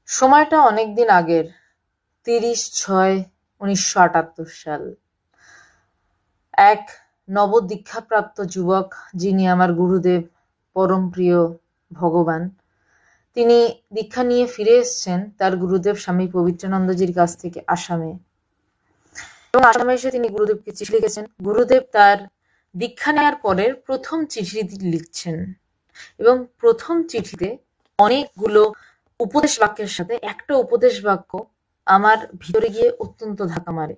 সময়টা অনেকদিন আগের, 30/6/1978 সাল। এক নবদীক্ষাপ্রাপ্ত যুবক, যিনি আমার গুরুদেব, পরম প্রিয় ভগবান, তিনি দীক্ষা নিয়ে ফিরে এসছেন তার গুরুদেব স্বামী পবিত্রানন্দজির কাছ থেকে আসামে। এবং আসামে এসে তিনি গুরুদেবকে চিঠি লিখেছেন। গুরুদেব তার দীক্ষা নেওয়ার পরের প্রথম চিঠি লিখছেন, এবং প্রথম চিঠিতে অনেকগুলো উপদেশ বাক্যের সাথে একটা উপদেশ বাক্য আমার ভিতরে গিয়ে অত্যন্ত ধাক্কা মারে।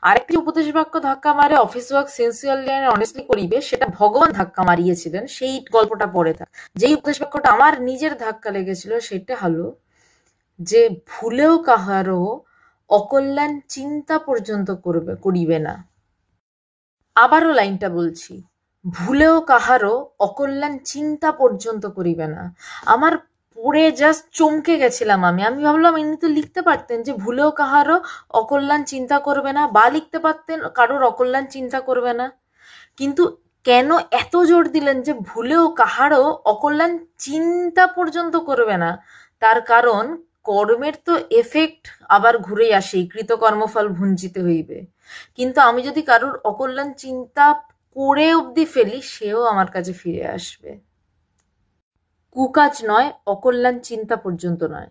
আরেকটি উপদেশ বাক্য ধাক্কা মারে, office work sincerely and honestly করিবে, সেটা ভগবান ধাক্কা মারিয়েছিলেন। সেই গল্পটা পড়ে থাক। যেই উপদেশ বাক্যটা আমার নিজের ধাক্কা লেগেছিল সেটা হলো যে ভুলেও কাহারও অকল্যাণ চিন্তা পর্যন্ত করিবে না। আবারও লাইনটা বলছি, ভুলেও কাহারও অকল্যাণ চিন্তা পর্যন্ত করিবে না। আমার পড়ে জাস্ট চমকে গেছিলাম। আমি ভাবলাম ইনি তো লিখতে পারতেন যে ভুলেও কাহারও অকল্যাণ চিন্তা করবে না, বা লিখতে পারতেন কারোর অকল্যাণ চিন্তা করবে না, কিন্তু কেন এত জোর দিলেন যে ভুলেও কাহারও অকল্যাণ চিন্তা পর্যন্ত করবে না? তার কারণ কর্মের তো এফেক্ট আবার ঘুরেই আসে, কৃতকর্মফল ভুঞ্জিতে হইবে। কিন্তু আমি যদি কারোর অকল্যাণ চিন্তা করে অবধি ফেলি, সেও আমার কাছে ফিরে আসবে। কুকাজ নয়, অকল্যাণ চিন্তা পর্যন্ত নয়।